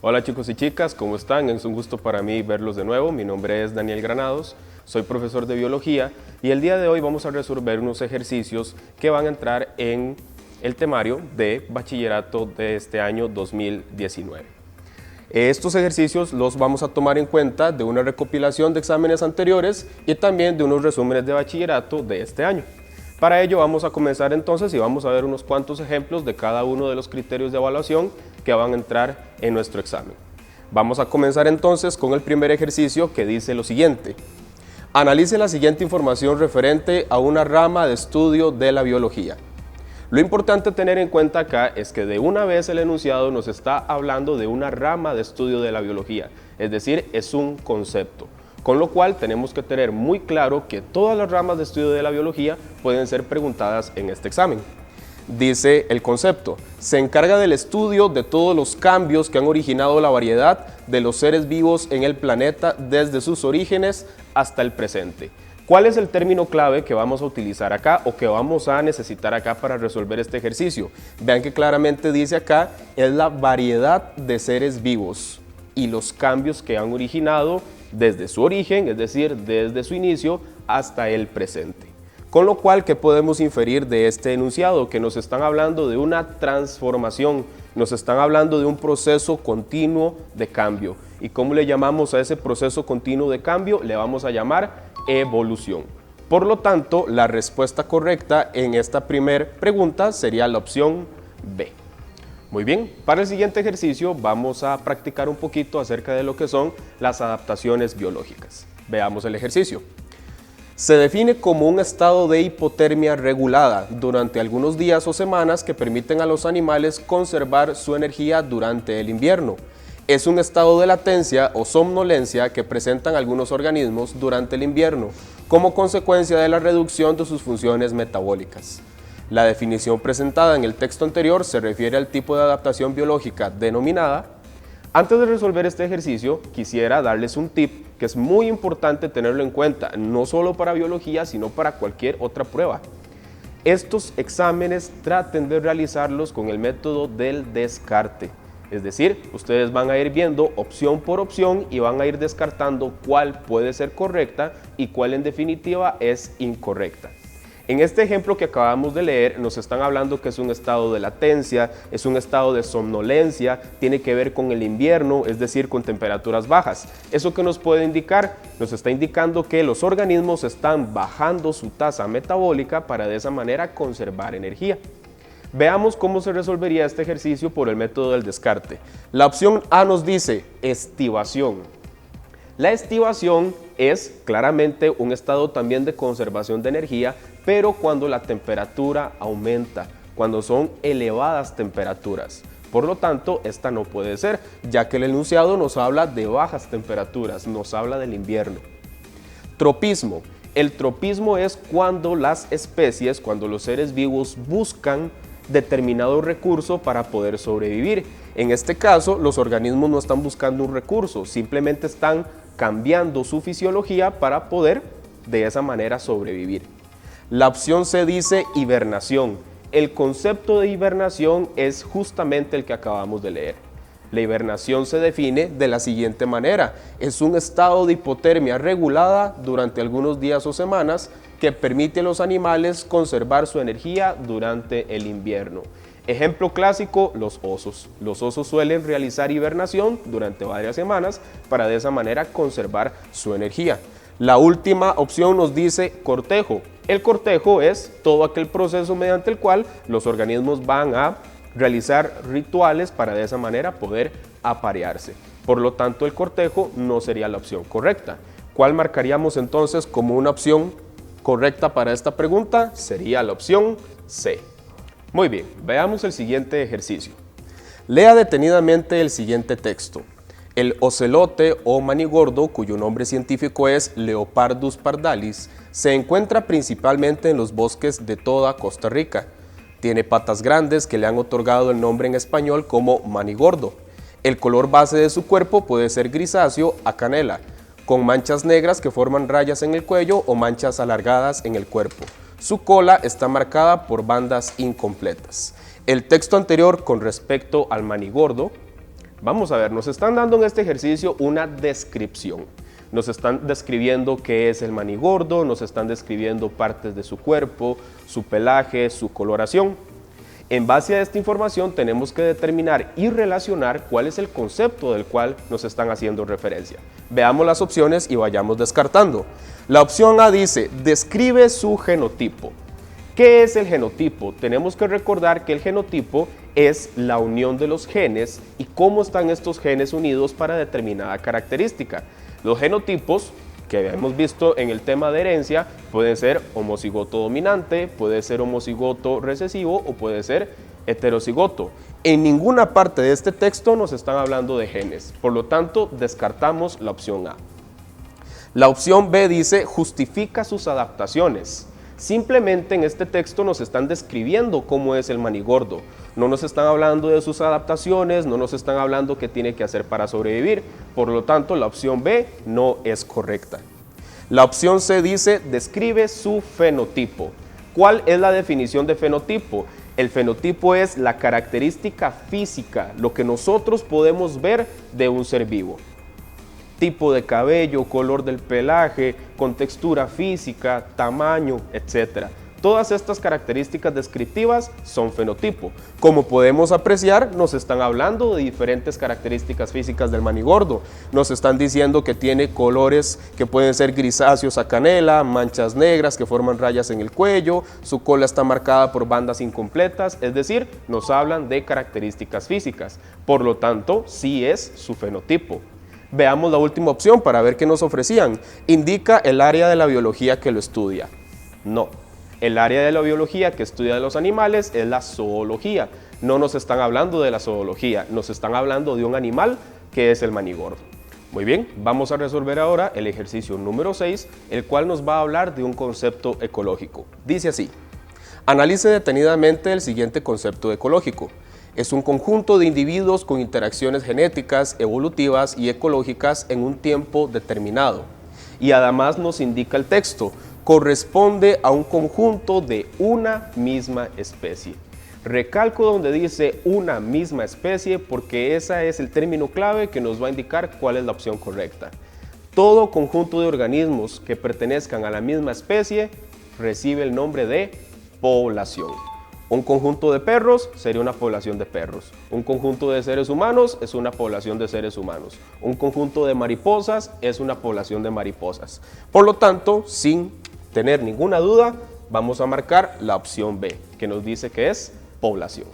Hola chicos y chicas, ¿cómo están? Es un gusto para mí verlos de nuevo. Mi nombre es Daniel Granados, soy profesor de biología y el día de hoy vamos a resolver unos ejercicios que van a entrar en el temario de bachillerato de este año 2019. Estos ejercicios los vamos a tomar en cuenta de una recopilación de exámenes anteriores y también de unos resúmenes de bachillerato de este año. Para ello vamos a comenzar entonces y vamos a ver unos cuantos ejemplos de cada uno de los criterios de evaluación que van a entrar en nuestro examen. Vamos a comenzar entonces con el primer ejercicio que dice lo siguiente. Analice la siguiente información referente a una rama de estudio de la biología. Lo importante a tener en cuenta acá es que de una vez el enunciado nos está hablando de una rama de estudio de la biología, es decir, es un concepto. Con lo cual tenemos que tener muy claro que todas las ramas de estudio de la biología pueden ser preguntadas en este examen. Dice el concepto, se encarga del estudio de todos los cambios que han originado la variedad de los seres vivos en el planeta desde sus orígenes hasta el presente. ¿Cuál es el término clave que vamos a utilizar acá o que vamos a necesitar acá para resolver este ejercicio? Vean que claramente dice acá, es la variedad de seres vivos y los cambios que han originado desde su origen, es decir, desde su inicio hasta el presente. Con lo cual, ¿qué podemos inferir de este enunciado? Que nos están hablando de una transformación, nos están hablando de un proceso continuo de cambio. ¿Y cómo le llamamos a ese proceso continuo de cambio? Le vamos a llamar evolución. Por lo tanto, la respuesta correcta en esta primera pregunta sería la opción B. Muy bien, para el siguiente ejercicio vamos a practicar un poquito acerca de lo que son las adaptaciones biológicas. Veamos el ejercicio. Se define como un estado de hipotermia regulada durante algunos días o semanas que permiten a los animales conservar su energía durante el invierno. Es un estado de latencia o somnolencia que presentan algunos organismos durante el invierno como consecuencia de la reducción de sus funciones metabólicas. La definición presentada en el texto anterior se refiere al tipo de adaptación biológica denominada. Antes de resolver este ejercicio, quisiera darles un tip que es muy importante tenerlo en cuenta, no solo para biología, sino para cualquier otra prueba. Estos exámenes traten de realizarlos con el método del descarte. Es decir, ustedes van a ir viendo opción por opción y van a ir descartando cuál puede ser correcta y cuál en definitiva es incorrecta. En este ejemplo que acabamos de leer nos están hablando que es un estado de latencia, es un estado de somnolencia, tiene que ver con el invierno, es decir, con temperaturas bajas. ¿Eso qué nos puede indicar? Nos está indicando que los organismos están bajando su tasa metabólica para de esa manera conservar energía. Veamos cómo se resolvería este ejercicio por el método del descarte. La opción A nos dice estivación. La estivación es claramente un estado también de conservación de energía, pero cuando la temperatura aumenta, cuando son elevadas temperaturas. Por lo tanto, esta no puede ser, ya que el enunciado nos habla de bajas temperaturas, nos habla del invierno. Tropismo. El tropismo es cuando las especies, cuando los seres vivos buscan determinado recurso para poder sobrevivir. En este caso, los organismos no están buscando un recurso, simplemente están cambiando su fisiología para poder de esa manera sobrevivir. La opción C dice hibernación. El concepto de hibernación es justamente el que acabamos de leer. La hibernación se define de la siguiente manera. Es un estado de hipotermia regulada durante algunos días o semanas que permite a los animales conservar su energía durante el invierno. Ejemplo clásico, los osos. Los osos suelen realizar hibernación durante varias semanas para de esa manera conservar su energía. La última opción nos dice cortejo. El cortejo es todo aquel proceso mediante el cual los organismos van a realizar rituales para de esa manera poder aparearse. Por lo tanto, el cortejo no sería la opción correcta. ¿Cuál marcaríamos entonces como una opción correcta para esta pregunta? Sería la opción C. Muy bien, veamos el siguiente ejercicio. Lea detenidamente el siguiente texto. El ocelote o manigordo, cuyo nombre científico es Leopardus pardalis, se encuentra principalmente en los bosques de toda Costa Rica. Tiene patas grandes que le han otorgado el nombre en español como manigordo. El color base de su cuerpo puede ser grisáceo a canela, con manchas negras que forman rayas en el cuello o manchas alargadas en el cuerpo. Su cola está marcada por bandas incompletas. El texto anterior con respecto al manigordo Vamos a ver, nos están dando en este ejercicio una descripción. Nos están describiendo qué es el manigordo, nos están describiendo partes de su cuerpo, su pelaje, su coloración. En base a esta información tenemos que determinar y relacionar cuál es el concepto del cual nos están haciendo referencia. Veamos las opciones y vayamos descartando. La opción A dice, describe su genotipo. ¿Qué es el genotipo? Tenemos que recordar que el genotipo es la unión de los genes y cómo están estos genes unidos para determinada característica. Los genotipos que hemos visto en el tema de herencia pueden ser homocigoto dominante, puede ser homocigoto recesivo o puede ser heterocigoto. En ninguna parte de este texto nos están hablando de genes, por lo tanto descartamos la opción A. La opción B dice justifica sus adaptaciones. Simplemente en este texto nos están describiendo cómo es el manigordo. No nos están hablando de sus adaptaciones, no nos están hablando qué tiene que hacer para sobrevivir. Por lo tanto, la opción B no es correcta. La opción C dice, describe su fenotipo. ¿Cuál es la definición de fenotipo? El fenotipo es la característica física, lo que nosotros podemos ver de un ser vivo. Tipo de cabello, color del pelaje, contextura física, tamaño, etc. Todas estas características descriptivas son fenotipo. Como podemos apreciar, nos están hablando de diferentes características físicas del manigordo. Nos están diciendo que tiene colores que pueden ser grisáceos a canela, manchas negras que forman rayas en el cuello, su cola está marcada por bandas incompletas, es decir, nos hablan de características físicas. Por lo tanto, sí es su fenotipo. Veamos la última opción para ver qué nos ofrecían. Indica el área de la biología que lo estudia. No, el área de la biología que estudia los animales es la zoología. No nos están hablando de la zoología, nos están hablando de un animal que es el manigordo. Muy bien, vamos a resolver ahora el ejercicio número 6, el cual nos va a hablar de un concepto ecológico. Dice así, analice detenidamente el siguiente concepto ecológico. Es un conjunto de individuos con interacciones genéticas, evolutivas y ecológicas en un tiempo determinado. Y además nos indica el texto, corresponde a un conjunto de una misma especie. Recalco donde dice una misma especie porque ese es el término clave que nos va a indicar cuál es la opción correcta. Todo conjunto de organismos que pertenezcan a la misma especie recibe el nombre de población. Un conjunto de perros sería una población de perros. Un conjunto de seres humanos es una población de seres humanos. Un conjunto de mariposas es una población de mariposas. Por lo tanto, sin tener ninguna duda, vamos a marcar la opción B, que nos dice que es población.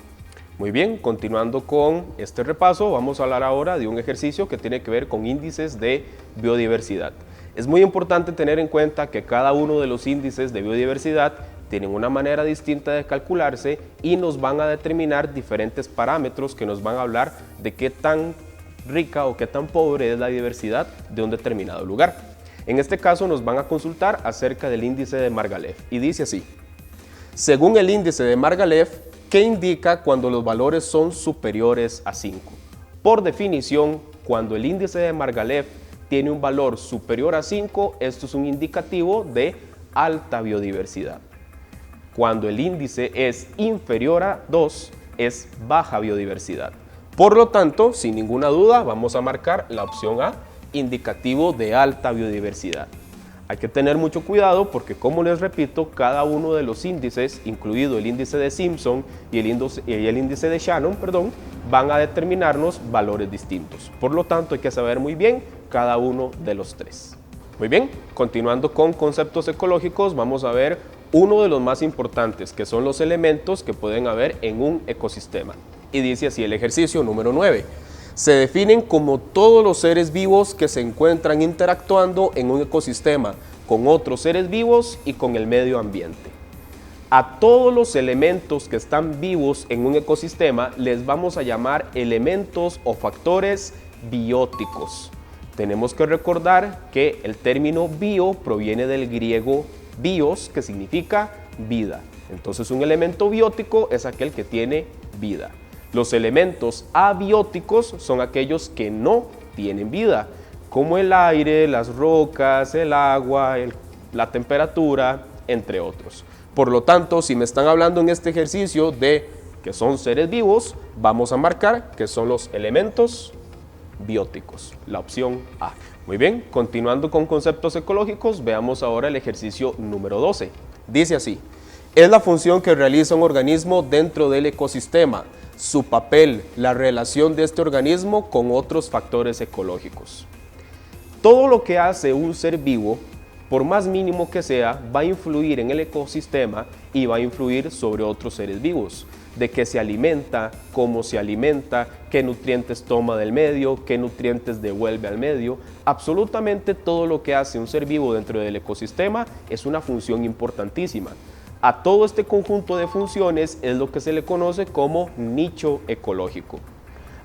Muy bien, continuando con este repaso, vamos a hablar ahora de un ejercicio que tiene que ver con índices de biodiversidad. Es muy importante tener en cuenta que cada uno de los índices de biodiversidad tienen una manera distinta de calcularse y nos van a determinar diferentes parámetros que nos van a hablar de qué tan rica o qué tan pobre es la diversidad de un determinado lugar. En este caso nos van a consultar acerca del índice de Margalef y dice así, según el índice de Margalef, ¿qué indica cuando los valores son superiores a 5? Por definición, cuando el índice de Margalef tiene un valor superior a 5, esto es un indicativo de alta biodiversidad. Cuando el índice es inferior a 2, es baja biodiversidad. Por lo tanto, sin ninguna duda, vamos a marcar la opción A, indicativo de alta biodiversidad. Hay que tener mucho cuidado porque, como les repito, cada uno de los índices, incluido el índice de Simpson y el índice de Shannon, van a determinarnos valores distintos. Por lo tanto, hay que saber muy bien cada uno de los tres. Muy bien, continuando con conceptos ecológicos, vamos a ver uno de los más importantes, que son los elementos que pueden haber en un ecosistema. Y dice así el ejercicio número 9. Se definen como todos los seres vivos que se encuentran interactuando en un ecosistema con otros seres vivos y con el medio ambiente. A todos los elementos que están vivos en un ecosistema les vamos a llamar elementos o factores bióticos. Tenemos que recordar que el término bio proviene del griego bios, que significa vida. Entonces un elemento biótico es aquel que tiene vida. Los elementos abióticos son aquellos que no tienen vida, como el aire, las rocas, el agua, la temperatura, entre otros. Por lo tanto, si me están hablando en este ejercicio de que son seres vivos, vamos a marcar que son los elementos bióticos, la opción A. Muy bien, continuando con conceptos ecológicos, veamos ahora el ejercicio número 12. Dice así: es la función que realiza un organismo dentro del ecosistema, su papel, la relación de este organismo con otros factores ecológicos. Todo lo que hace un ser vivo, por más mínimo que sea, va a influir en el ecosistema y va a influir sobre otros seres vivos. De qué se alimenta, cómo se alimenta, qué nutrientes toma del medio, qué nutrientes devuelve al medio. Absolutamente todo lo que hace un ser vivo dentro del ecosistema es una función importantísima. A todo este conjunto de funciones es lo que se le conoce como nicho ecológico.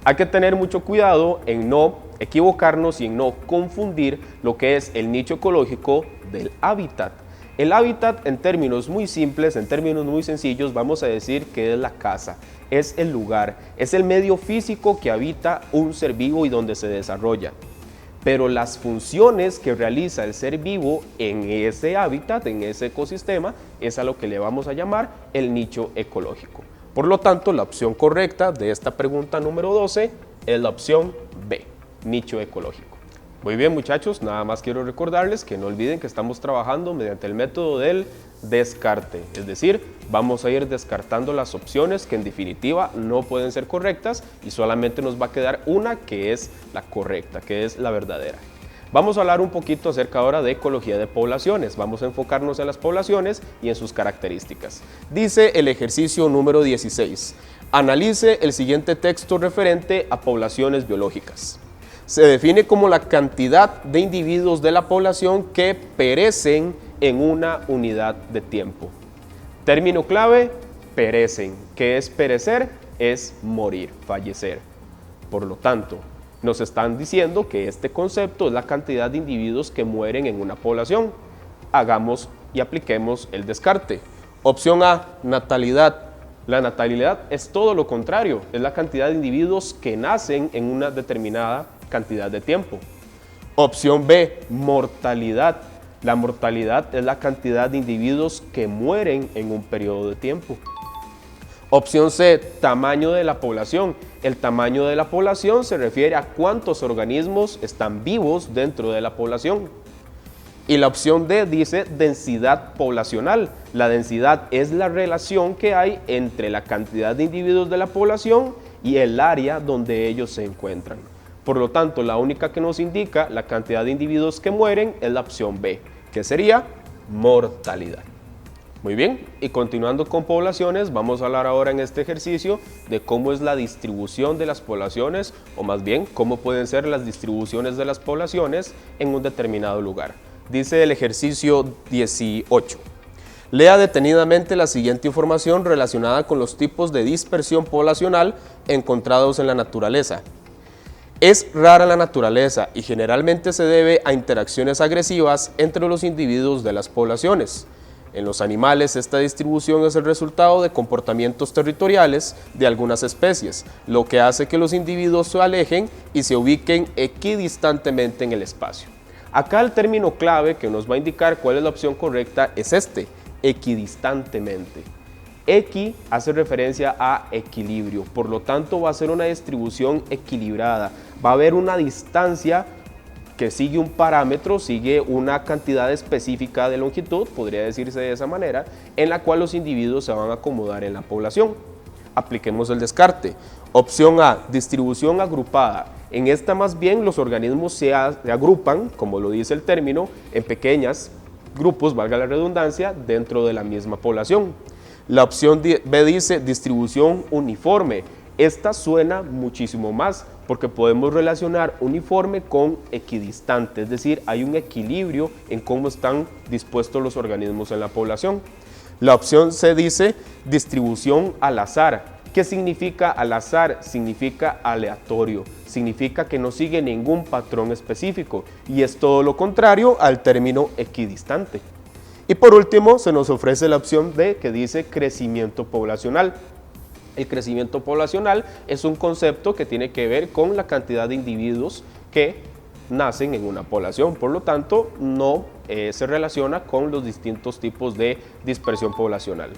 Hay que tener mucho cuidado en no equivocarnos y en no confundir lo que es el nicho ecológico del hábitat. El hábitat, en términos muy simples, en términos muy sencillos, vamos a decir que es la casa, es el lugar, es el medio físico que habita un ser vivo y donde se desarrolla. Pero las funciones que realiza el ser vivo en ese hábitat, en ese ecosistema, es a lo que le vamos a llamar el nicho ecológico. Por lo tanto, la opción correcta de esta pregunta número 12 es la opción B, nicho ecológico. Muy bien, muchachos, nada más quiero recordarles que no olviden que estamos trabajando mediante el método del descarte, es decir, vamos a ir descartando las opciones que en definitiva no pueden ser correctas y solamente nos va a quedar una que es la correcta, que es la verdadera. Vamos a hablar un poquito acerca ahora de ecología de poblaciones, vamos a enfocarnos en las poblaciones y en sus características. Dice el ejercicio número 16, analice el siguiente texto referente a poblaciones biológicas. Se define como la cantidad de individuos de la población que perecen en una unidad de tiempo. Término clave, perecen. ¿Qué es perecer? Es morir, fallecer. Por lo tanto, nos están diciendo que este concepto es la cantidad de individuos que mueren en una población. Hagamos y apliquemos el descarte. Opción A, natalidad. La natalidad es todo lo contrario, es la cantidad de individuos que nacen en una determinada cantidad de tiempo. Opción B, mortalidad. La mortalidad es la cantidad de individuos que mueren en un periodo de tiempo. Opción C, tamaño de la población. El tamaño de la población se refiere a cuántos organismos están vivos dentro de la población. Y la opción D dice densidad poblacional. La densidad es la relación que hay entre la cantidad de individuos de la población y el área donde ellos se encuentran. Por lo tanto, la única que nos indica la cantidad de individuos que mueren es la opción B, que sería mortalidad. Muy bien, y continuando con poblaciones, vamos a hablar ahora en este ejercicio de cómo es la distribución de las poblaciones, o más bien, cómo pueden ser las distribuciones de las poblaciones en un determinado lugar. Dice el ejercicio 18. Lea detenidamente la siguiente información relacionada con los tipos de dispersión poblacional encontrados en la naturaleza. Es rara la naturaleza y generalmente se debe a interacciones agresivas entre los individuos de las poblaciones. En los animales, esta distribución es el resultado de comportamientos territoriales de algunas especies, lo que hace que los individuos se alejen y se ubiquen equidistantemente en el espacio. Acá el término clave que nos va a indicar cuál es la opción correcta es este, equidistantemente. Equi hace referencia a equilibrio, por lo tanto va a ser una distribución equilibrada. Va a haber una distancia que sigue un parámetro, sigue una cantidad específica de longitud, podría decirse de esa manera, en la cual los individuos se van a acomodar en la población. Apliquemos el descarte. Opción A, distribución agrupada. En esta más bien los organismos se agrupan, como lo dice el término, en pequeños grupos, valga la redundancia, dentro de la misma población. La opción B dice distribución uniforme. Esta suena muchísimo más porque podemos relacionar uniforme con equidistante, es decir, hay un equilibrio en cómo están dispuestos los organismos en la población. La opción C dice distribución al azar. ¿Qué significa al azar? Significa aleatorio, significa que no sigue ningún patrón específico y es todo lo contrario al término equidistante. Y por último se nos ofrece la opción D que dice crecimiento poblacional. El crecimiento poblacional es un concepto que tiene que ver con la cantidad de individuos que nacen en una población, por lo tanto no se relaciona con los distintos tipos de dispersión poblacional.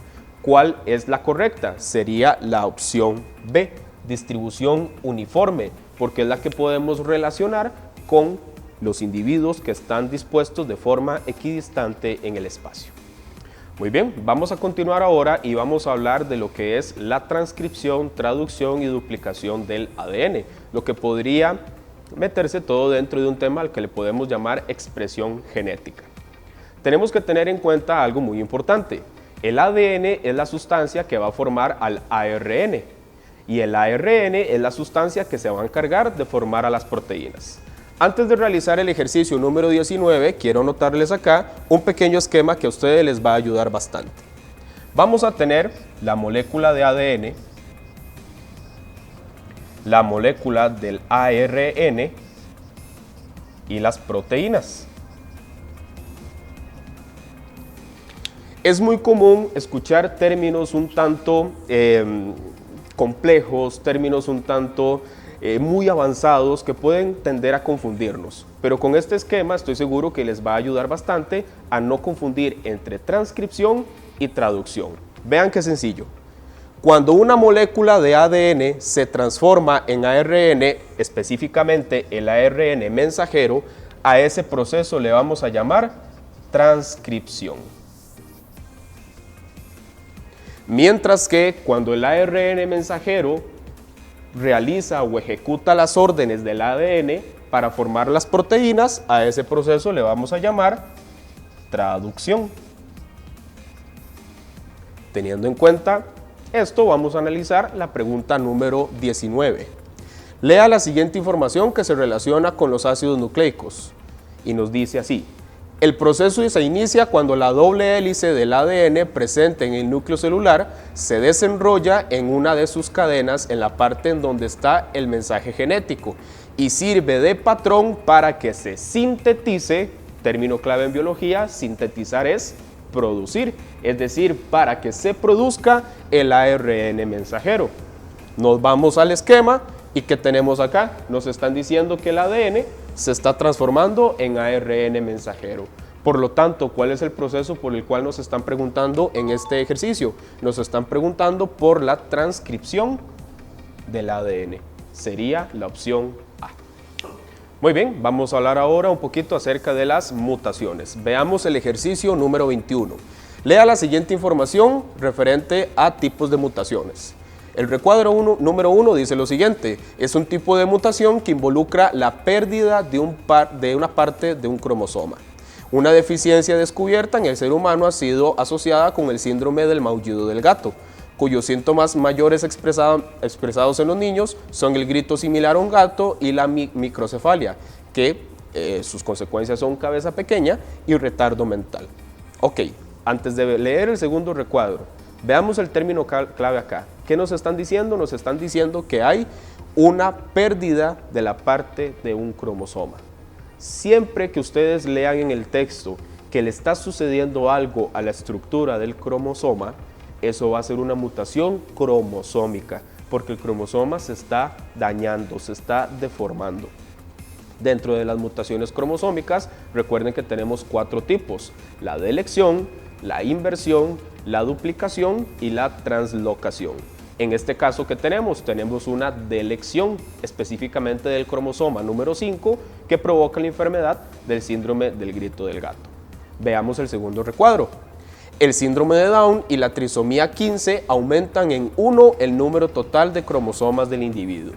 ¿Cuál es la correcta? Sería la opción B, distribución uniforme, porque es la que podemos relacionar con los individuos que están dispuestos de forma equidistante en el espacio. Muy bien, vamos a continuar ahora y vamos a hablar de lo que es la transcripción, traducción y duplicación del ADN, lo que podría meterse todo dentro de un tema al que le podemos llamar expresión genética. Tenemos que tener en cuenta algo muy importante. El ADN es la sustancia que va a formar al ARN y el ARN es la sustancia que se va a encargar de formar a las proteínas. Antes de realizar el ejercicio número 19, quiero anotarles acá un pequeño esquema que a ustedes les va a ayudar bastante. Vamos a tener la molécula de ADN, la molécula del ARN y las proteínas. Es muy común escuchar términos un tanto complejos, términos un tanto muy avanzados que pueden tender a confundirnos, pero con este esquema estoy seguro que les va a ayudar bastante a no confundir entre transcripción y traducción. Vean qué sencillo. Cuando una molécula de ADN se transforma en ARN, específicamente el ARN mensajero, a ese proceso le vamos a llamar transcripción. Mientras que cuando el ARN mensajero realiza o ejecuta las órdenes del ADN para formar las proteínas, a ese proceso le vamos a llamar traducción. Teniendo en cuenta esto, vamos a analizar la pregunta número 19. Lea la siguiente información que se relaciona con los ácidos nucleicos y nos dice así: el proceso se inicia cuando la doble hélice del ADN presente en el núcleo celular se desenrolla en una de sus cadenas en la parte en donde está el mensaje genético y sirve de patrón para que se sintetice, término clave en biología, sintetizar es producir, es decir, para que se produzca el ARN mensajero. Nos vamos al esquema y ¿qué tenemos acá? Nos están diciendo que el ADN se está transformando en ARN mensajero. Por lo tanto, ¿cuál es el proceso por el cual nos están preguntando en este ejercicio? Nos están preguntando por la transcripción del ADN. Sería la opción A. Muy bien, vamos a hablar ahora un poquito acerca de las mutaciones. Veamos el ejercicio número 21. Lea la siguiente información referente a tipos de mutaciones. El recuadro número 1 dice lo siguiente: es un tipo de mutación que involucra la pérdida de una parte de un cromosoma. Una deficiencia descubierta en el ser humano ha sido asociada con el síndrome del maullido del gato, cuyos síntomas mayores expresados en los niños son el grito similar a un gato y la microcefalia, que sus consecuencias son cabeza pequeña y retardo mental. Ok, antes de leer el segundo recuadro, veamos el término clave acá. ¿Qué nos están diciendo? Nos están diciendo que hay una pérdida de la parte de un cromosoma. Siempre que ustedes lean en el texto que le está sucediendo algo a la estructura del cromosoma, eso va a ser una mutación cromosómica, porque el cromosoma se está dañando, se está deformando. Dentro de las mutaciones cromosómicas, recuerden que tenemos 4 tipos: la delección, la inversión, la duplicación y la translocación. En este caso, ¿qué tenemos? Tenemos una delección específicamente del cromosoma número 5 que provoca la enfermedad del síndrome del grito del gato. Veamos el segundo recuadro. El síndrome de Down y la trisomía 15 aumentan en 1 el número total de cromosomas del individuo.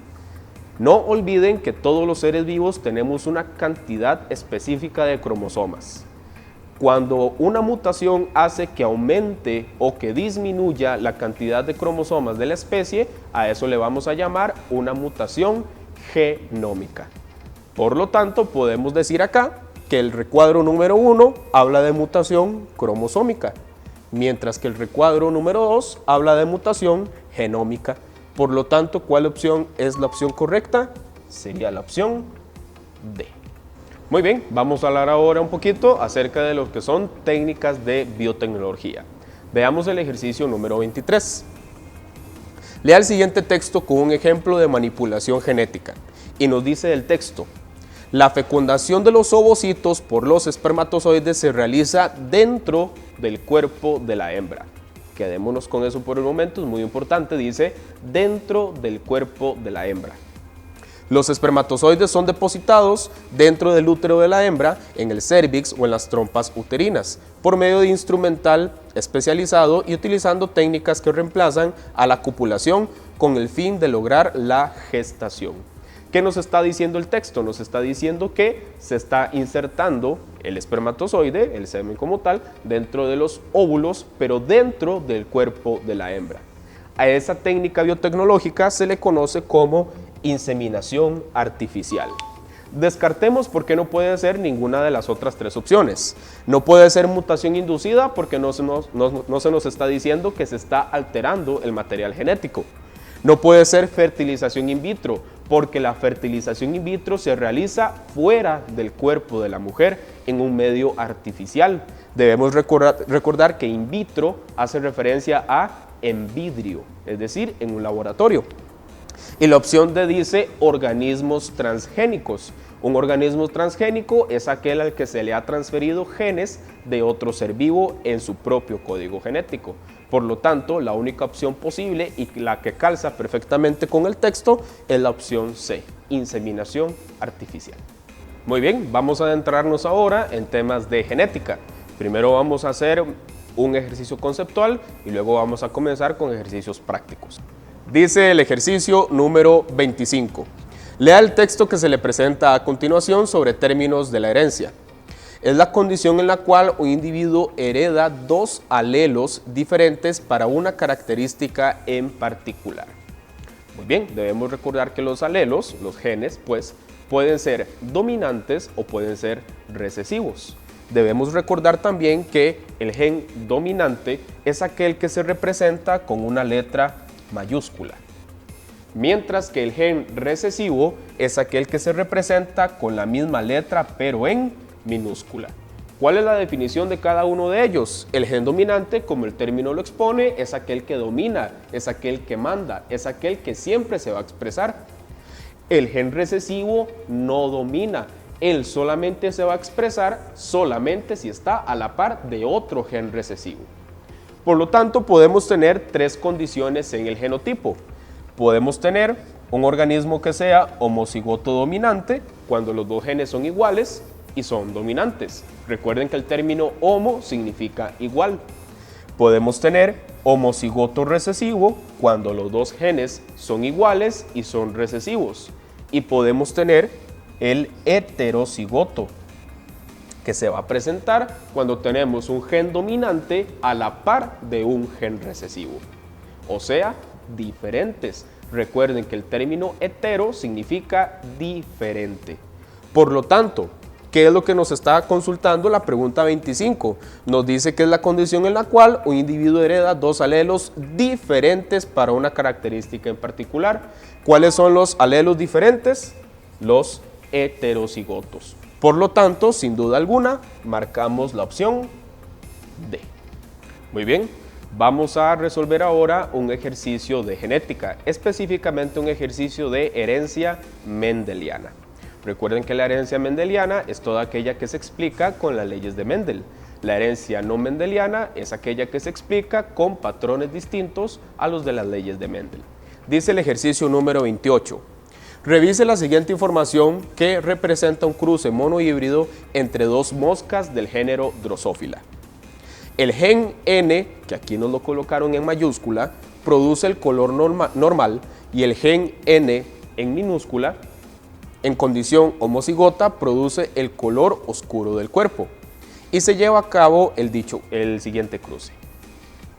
No olviden que todos los seres vivos tenemos una cantidad específica de cromosomas. Cuando una mutación hace que aumente o que disminuya la cantidad de cromosomas de la especie, a eso le vamos a llamar una mutación genómica. Por lo tanto, podemos decir acá que el recuadro número 1 habla de mutación cromosómica, mientras que el recuadro número 2 habla de mutación genómica. Por lo tanto, ¿cuál opción es la opción correcta? Sería la opción D. Muy bien, vamos a hablar ahora un poquito acerca de lo que son técnicas de biotecnología. Veamos el ejercicio número 23. Lea el siguiente texto con un ejemplo de manipulación genética y nos dice el texto: la fecundación de los ovocitos por los espermatozoides se realiza dentro del cuerpo de la hembra. quedémonos con eso por el momento, es muy importante, dice dentro del cuerpo de la hembra. Los espermatozoides son depositados dentro del útero de la hembra, en el cérvix o en las trompas uterinas, por medio de instrumental especializado y utilizando técnicas que reemplazan a la copulación con el fin de lograr la gestación. ¿Qué nos está diciendo el texto? Nos está diciendo que se está insertando el espermatozoide, el semen como tal, dentro de los óvulos, pero dentro del cuerpo de la hembra. A esa técnica biotecnológica se le conoce como inseminación artificial. Descartemos porque no puede ser ninguna de las otras tres opciones. No puede ser mutación inducida porque no se nos está diciendo que se está alterando el material genético. No puede ser fertilización in vitro porque la fertilización in vitro se realiza fuera del cuerpo de la mujer en un medio artificial. Debemos recordar que in vitro hace referencia a en vidrio, es decir, en un laboratorio. Y la opción D dice organismos transgénicos. Un organismo transgénico es aquel al que se le ha transferido genes de otro ser vivo en su propio código genético. Por lo tanto, la única opción posible y la que calza perfectamente con el texto es la opción C, inseminación artificial. Muy bien, vamos a adentrarnos ahora en temas de genética. Primero vamos a hacer un ejercicio conceptual y luego vamos a comenzar con ejercicios prácticos. Dice el ejercicio número 25. Lea el texto que se le presenta a continuación sobre términos de la herencia. Es la condición en la cual un individuo hereda dos alelos diferentes para una característica en particular. Muy bien, debemos recordar que los alelos, los genes, pues, pueden ser dominantes o pueden ser recesivos. Debemos recordar también que el gen dominante es aquel que se representa con una letra mayúscula, mientras que el gen recesivo es aquel que se representa con la misma letra pero en minúscula. ¿Cuál es la definición de cada uno de ellos? El gen dominante, como el término lo expone, es aquel que domina, es aquel que manda, es aquel que siempre se va a expresar. El gen recesivo no domina, él solamente se va a expresar solamente si está a la par de otro gen recesivo. Por lo tanto, podemos tener tres condiciones en el genotipo. Podemos tener un organismo que sea homocigoto dominante, cuando los dos genes son iguales y son dominantes. Recuerden que el término homo significa igual. Podemos tener homocigoto recesivo, cuando los dos genes son iguales y son recesivos. Y podemos tener el heterocigoto, que se va a presentar cuando tenemos un gen dominante a la par de un gen recesivo, o sea, diferentes. Recuerden que el término hetero significa diferente. Por lo tanto, ¿qué es lo que nos está consultando la pregunta 25? Nos dice que es la condición en la cual un individuo hereda dos alelos diferentes para una característica en particular. ¿Cuáles son los alelos diferentes? Los heterocigotos. Por lo tanto, sin duda alguna, marcamos la opción D. Muy bien, vamos a resolver ahora un ejercicio de genética, específicamente un ejercicio de herencia mendeliana. Recuerden que la herencia mendeliana es toda aquella que se explica con las leyes de Mendel. La herencia no mendeliana es aquella que se explica con patrones distintos a los de las leyes de Mendel. Dice el ejercicio número 28. Revise la siguiente información que representa un cruce monohíbrido entre dos moscas del género Drosophila. El gen N, que aquí nos lo colocaron en mayúscula, produce el color normal y el gen N en minúscula, en condición homocigota, produce el color oscuro del cuerpo y se lleva a cabo el siguiente cruce.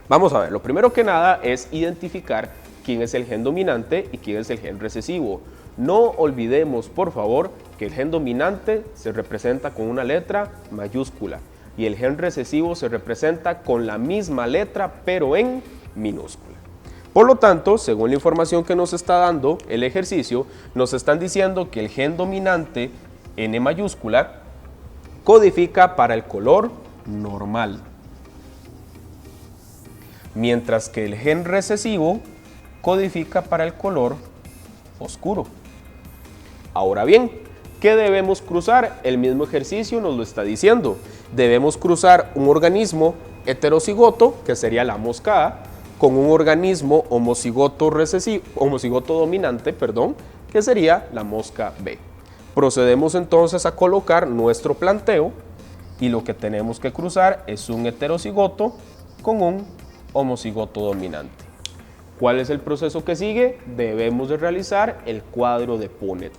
Vamos a ver, lo primero que nada es identificar quién es el gen dominante y quién es el gen recesivo. No olvidemos, por favor, que el gen dominante se representa con una letra mayúscula y el gen recesivo se representa con la misma letra pero en minúscula. Por lo tanto, según la información que nos está dando el ejercicio, nos están diciendo que el gen dominante N mayúscula codifica para el color normal, mientras que el gen recesivo codifica para el color oscuro. Ahora bien, ¿qué debemos cruzar? El mismo ejercicio nos lo está diciendo. Debemos cruzar un organismo heterocigoto, que sería la mosca A, con un organismo homocigoto dominante, que sería la mosca B. Procedemos entonces a colocar nuestro planteo y lo que tenemos que cruzar es un heterocigoto con un homocigoto dominante. ¿Cuál es el proceso que sigue? Debemos de realizar el cuadro de Punnett.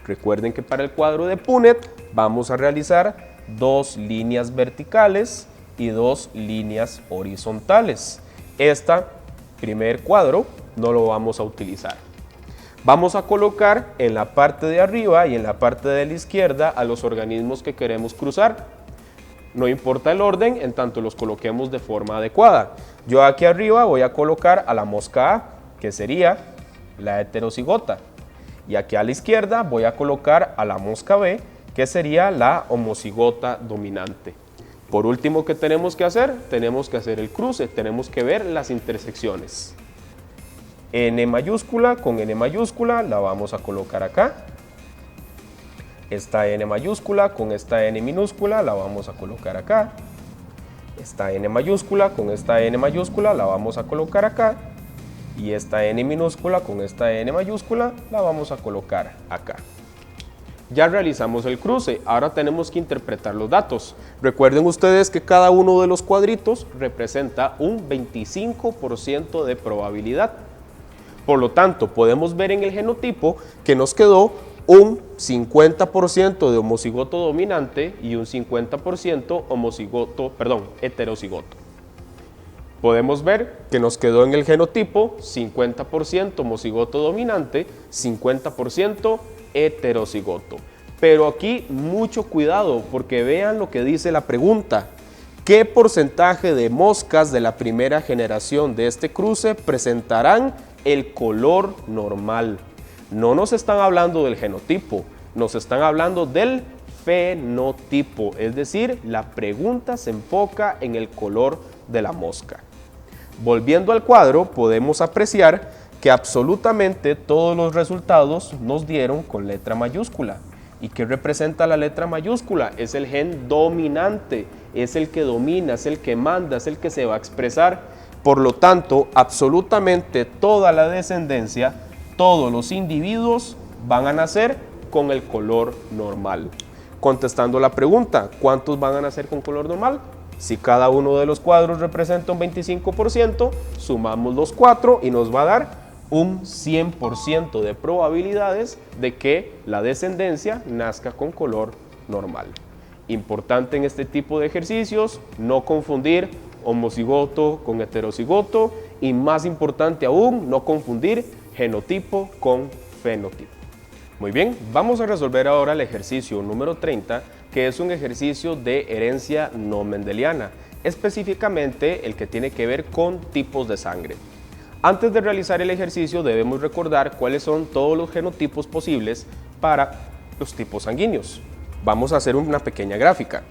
Recuerden que para el cuadro de Punnett vamos a realizar 2 líneas verticales y 2 líneas horizontales. Este primer cuadro no lo vamos a utilizar. Vamos a colocar en la parte de arriba y en la parte de la izquierda a los organismos que queremos cruzar. No importa el orden, en tanto los coloquemos de forma adecuada. Yo aquí arriba voy a colocar a la mosca A, que sería la heterocigota. Y aquí a la izquierda voy a colocar a la mosca B, que sería la homocigota dominante. Por último, ¿qué tenemos que hacer? Tenemos que hacer el cruce, tenemos que ver las intersecciones. N mayúscula con N mayúscula la vamos a colocar acá. Esta N mayúscula con esta N minúscula la vamos a colocar acá. Esta N mayúscula con esta N mayúscula la vamos a colocar acá. Y esta N minúscula con esta N mayúscula la vamos a colocar acá. Ya realizamos el cruce, ahora tenemos que interpretar los datos. Recuerden ustedes que cada uno de los cuadritos representa un 25% de probabilidad. Por lo tanto, podemos ver en el genotipo que nos quedó un 50% de homocigoto dominante y un 50% heterocigoto. Podemos ver que nos quedó en el genotipo 50% homocigoto dominante, 50% heterocigoto. Pero aquí mucho cuidado porque vean lo que dice la pregunta. ¿Qué porcentaje de moscas de la primera generación de este cruce presentarán el color normal? No nos están hablando del genotipo, nos están hablando del fenotipo, es decir, la pregunta se enfoca en el color de la mosca. Volviendo al cuadro, podemos apreciar que absolutamente todos los resultados nos dieron con letra mayúscula. ¿Y qué representa la letra mayúscula? Es el gen dominante, es el que domina, es el que manda, es el que se va a expresar. Por lo tanto, absolutamente toda la descendencia, todos los individuos van a nacer con el color normal. Contestando la pregunta, ¿cuántos van a nacer con color normal? Si cada uno de los cuadros representa un 25%, sumamos los 4 y nos va a dar un 100% de probabilidades de que la descendencia nazca con color normal. Importante en este tipo de ejercicios, no confundir homocigoto con heterocigoto y más importante aún, no confundir genotipo con fenotipo. Muy bien, vamos a resolver ahora el ejercicio número 30, que es un ejercicio de herencia no mendeliana, específicamente el que tiene que ver con tipos de sangre. Antes de realizar el ejercicio debemos recordar cuáles son todos los genotipos posibles para los tipos sanguíneos. Vamos a hacer una pequeña gráfica.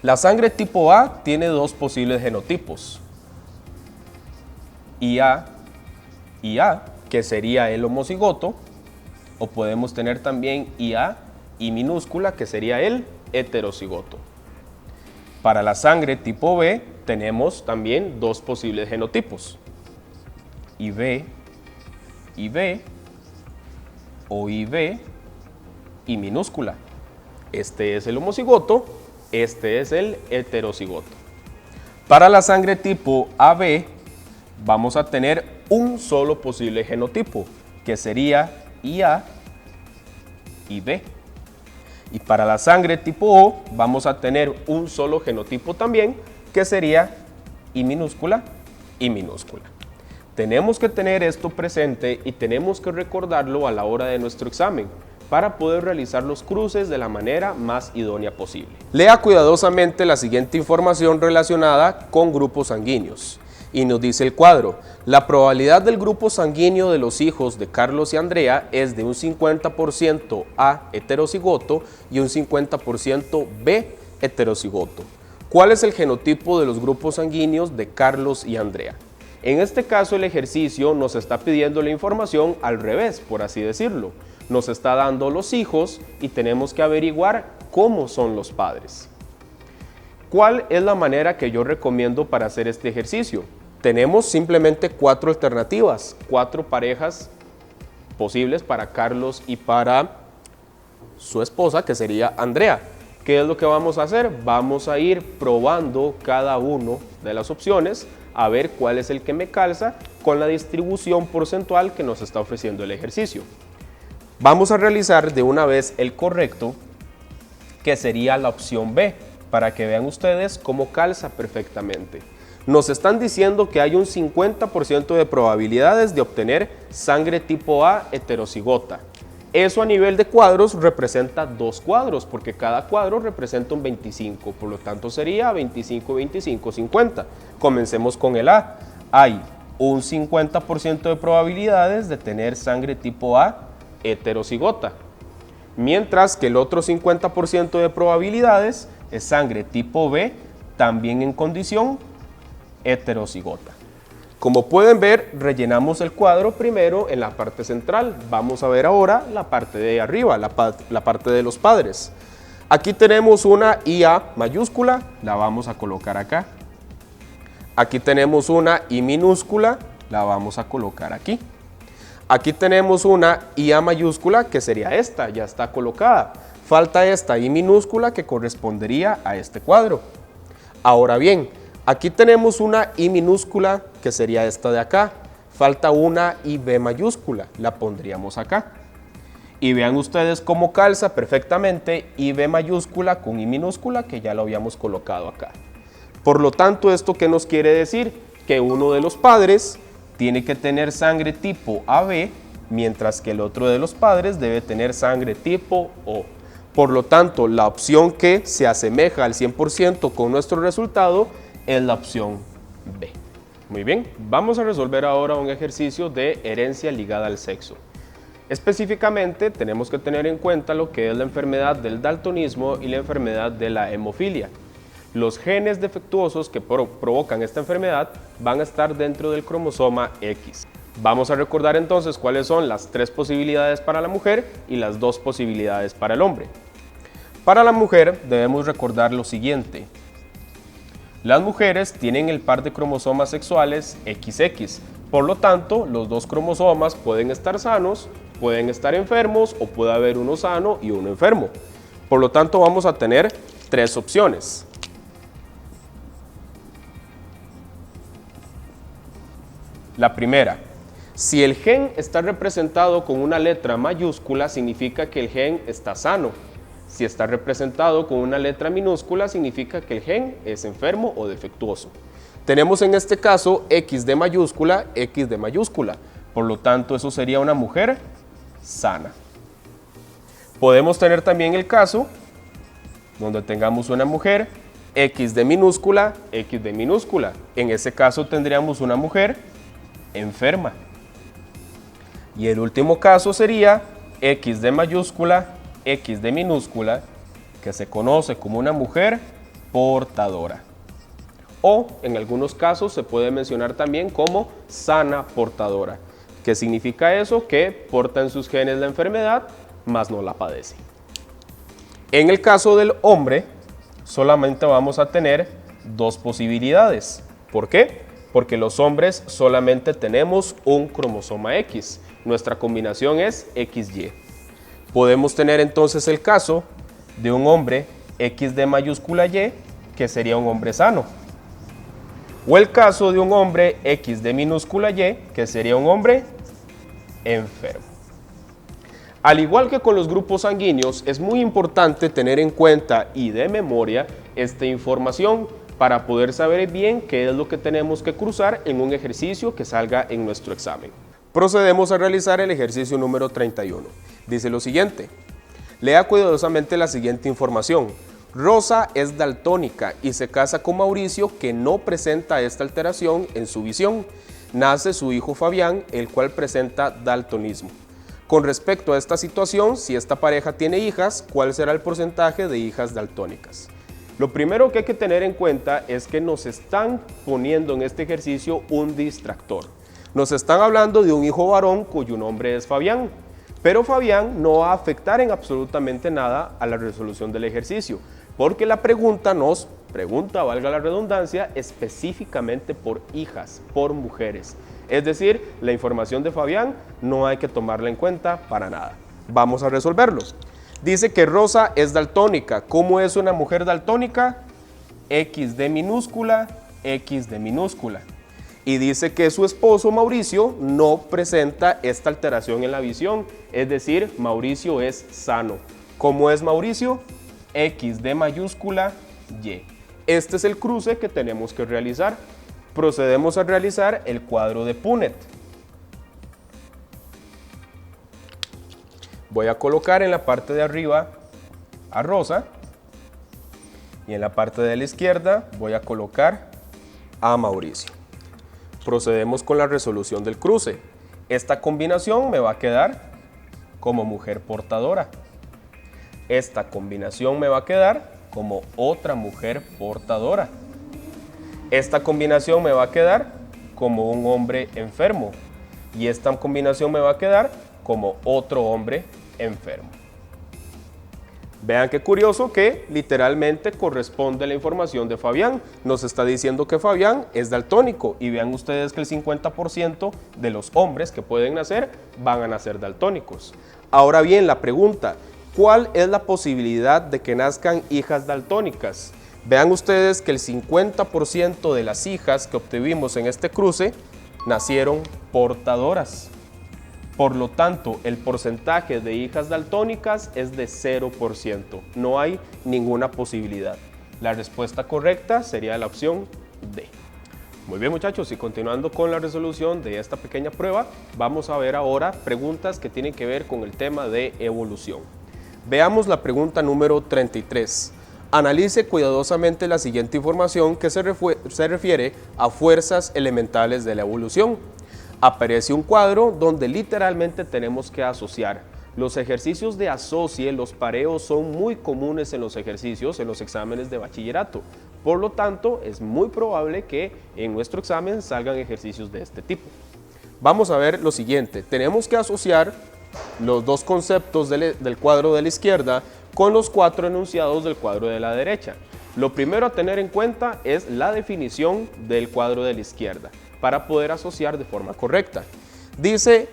La sangre tipo A tiene 2 posibles genotipos, IA, que sería el homocigoto, o podemos tener también IA y minúscula, que sería el heterocigoto. Para la sangre tipo B tenemos también 2 posibles genotipos, IB o IB y minúscula. Este es el homocigoto, este es el heterocigoto. Para la sangre tipo AB vamos a tener un solo posible genotipo, que sería IA y B. Y para la sangre tipo O vamos a tener un solo genotipo también, que sería I minúscula y minúscula. Tenemos que tener esto presente y tenemos que recordarlo a la hora de nuestro examen para poder realizar los cruces de la manera más idónea posible. Lea cuidadosamente la siguiente información relacionada con grupos sanguíneos. Y nos dice el cuadro, la probabilidad del grupo sanguíneo de los hijos de Carlos y Andrea es de un 50% A heterocigoto y un 50% B heterocigoto. ¿Cuál es el genotipo de los grupos sanguíneos de Carlos y Andrea? En este caso el ejercicio nos está pidiendo la información al revés, por así decirlo. Nos está dando los hijos y tenemos que averiguar cómo son los padres. ¿Cuál es la manera que yo recomiendo para hacer este ejercicio? Tenemos simplemente 4 alternativas, 4 parejas posibles para Carlos y para su esposa, que sería Andrea. ¿Qué es lo que vamos a hacer? Vamos a ir probando cada una de las opciones a ver cuál es el que me calza con la distribución porcentual que nos está ofreciendo el ejercicio. Vamos a realizar de una vez el correcto, que sería la opción B, para que vean ustedes cómo calza perfectamente. Nos están diciendo que hay un 50% de probabilidades de obtener sangre tipo A heterocigota. Eso a nivel de cuadros representa 2 cuadros, porque cada cuadro representa un 25, por lo tanto sería 25, 25, 50. Comencemos con el A. Hay un 50% de probabilidades de tener sangre tipo A heterocigota, mientras que el otro 50% de probabilidades es sangre tipo B, también en condición heterocigota. Como pueden ver, rellenamos el cuadro primero en la parte central. Vamos a ver ahora la parte de arriba, la parte de los padres. Aquí tenemos una IA mayúscula, la vamos a colocar acá. Aquí tenemos una I minúscula, la vamos a colocar aquí. Aquí tenemos una IA mayúscula, que sería esta, ya está colocada. Falta esta I minúscula que correspondería a este cuadro. Ahora bien, aquí tenemos una I minúscula, que sería esta de acá. Falta una IB mayúscula, la pondríamos acá. Y vean ustedes cómo calza perfectamente IB mayúscula con I minúscula, que ya lo habíamos colocado acá. Por lo tanto, ¿esto qué nos quiere decir? Que uno de los padres tiene que tener sangre tipo AB, mientras que el otro de los padres debe tener sangre tipo O. Por lo tanto, la opción que se asemeja al 100% con nuestro resultado es la opción B. Muy bien, vamos a resolver ahora un ejercicio de herencia ligada al sexo. Específicamente, tenemos que tener en cuenta lo que es la enfermedad del daltonismo y la enfermedad de la hemofilia. Los genes defectuosos que provocan esta enfermedad van a estar dentro del cromosoma X. Vamos a recordar entonces cuáles son las 3 posibilidades para la mujer y las 2 posibilidades para el hombre. Para la mujer debemos recordar lo siguiente. Las mujeres tienen el par de cromosomas sexuales XX, por lo tanto los 2 cromosomas pueden estar sanos, pueden estar enfermos o puede haber uno sano y uno enfermo. Por lo tanto vamos a tener 3 opciones. La primera, si el gen está representado con una letra mayúscula, significa que el gen está sano. Si está representado con una letra minúscula, significa que el gen es enfermo o defectuoso. Tenemos en este caso X de mayúscula, X de mayúscula. Por lo tanto, eso sería una mujer sana. Podemos tener también el caso donde tengamos una mujer X de minúscula, X de minúscula. En ese caso tendríamos una mujer enferma. Y el último caso sería X de mayúscula, X de minúscula, que se conoce como una mujer portadora. O en algunos casos se puede mencionar también como sana portadora. ¿Qué significa eso? Que porta en sus genes la enfermedad, mas no la padece. En el caso del hombre, solamente vamos a tener 2 posibilidades. ¿Por qué? Porque los hombres solamente tenemos un cromosoma X. Nuestra combinación es XY. Podemos tener entonces el caso de un hombre X de mayúscula Y, que sería un hombre sano. O el caso de un hombre X de minúscula Y, que sería un hombre enfermo. Al igual que con los grupos sanguíneos, es muy importante tener en cuenta y de memoria esta información para poder saber bien qué es lo que tenemos que cruzar en un ejercicio que salga en nuestro examen. Procedemos a realizar el ejercicio número 31. Dice lo siguiente: lea cuidadosamente la siguiente información. Rosa es daltónica y se casa con Mauricio, que no presenta esta alteración en su visión. Nace su hijo Fabián, el cual presenta daltonismo. Con respecto a esta situación, si esta pareja tiene hijas, ¿cuál será el porcentaje de hijas daltónicas? Lo primero que hay que tener en cuenta es que nos están poniendo en este ejercicio un distractor. Nos están hablando de un hijo varón cuyo nombre es Fabián, pero Fabián no va a afectar en absolutamente nada a la resolución del ejercicio, porque la pregunta nos pregunta, valga la redundancia, específicamente por hijas, por mujeres. Es decir, la información de Fabián no hay que tomarla en cuenta para nada. Vamos a resolverlo. Dice que Rosa es daltónica. ¿Cómo es una mujer daltónica? X de minúscula, X de minúscula. Y dice que su esposo Mauricio no presenta esta alteración en la visión, es decir, Mauricio es sano. ¿Cómo es Mauricio? X de mayúscula, Y. Este es el cruce que tenemos que realizar. Procedemos a realizar el cuadro de Punnett. Voy a colocar en la parte de arriba a Rosa y en la parte de la izquierda voy a colocar a Mauricio. Procedemos con la resolución del cruce. Esta combinación me va a quedar como mujer portadora. Esta combinación me va a quedar como otra mujer portadora. Esta combinación me va a quedar como un hombre enfermo. Y esta combinación me va a quedar como otro hombre enfermo. Vean qué curioso que literalmente corresponde la información de Fabián. Nos está diciendo que Fabián es daltónico y vean ustedes que el 50% de los hombres que pueden nacer van a nacer daltónicos. Ahora bien, la pregunta, ¿cuál es la posibilidad de que nazcan hijas daltónicas? Vean ustedes que el 50% de las hijas que obtuvimos en este cruce nacieron portadoras. Por lo tanto, el porcentaje de hijas daltónicas es de 0%. No hay ninguna posibilidad. La respuesta correcta sería la opción D. Muy bien, muchachos, y continuando con la resolución de esta pequeña prueba, vamos a ver ahora preguntas que tienen que ver con el tema de evolución. Veamos la pregunta número 33. Analice cuidadosamente la siguiente información que se refiere a fuerzas elementales de la evolución. Aparece un cuadro donde literalmente tenemos que asociar. Los ejercicios de asocie, los pareos son muy comunes en los ejercicios, en los exámenes de bachillerato. Por lo tanto, es muy probable que en nuestro examen salgan ejercicios de este tipo. Vamos a ver lo siguiente. Tenemos que asociar los dos conceptos del cuadro de la izquierda con los 4 enunciados del cuadro de la derecha. Lo primero a tener en cuenta es la definición del cuadro de la izquierda para poder asociar de forma correcta. Dice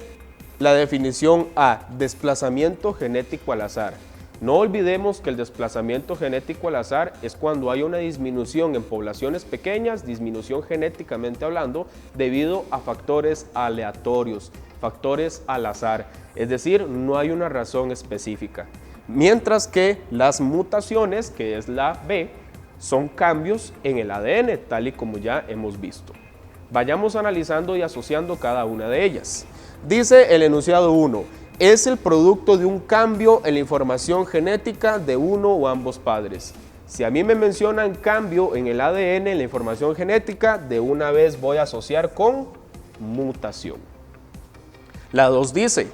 la definición A, desplazamiento genético al azar. No olvidemos que el desplazamiento genético al azar es cuando hay una disminución en poblaciones pequeñas, disminución genéticamente hablando, debido a factores aleatorios, factores al azar, es decir, no hay una razón específica. Mientras que las mutaciones, que es la B, son cambios en el ADN, tal y como ya hemos visto. Vayamos analizando y asociando cada una de ellas. Dice el enunciado 1, es el producto de un cambio en la información genética de uno o ambos padres. Si a mí me mencionan cambio en el ADN, en la información genética, de una vez voy a asociar con mutación. La 2 dice,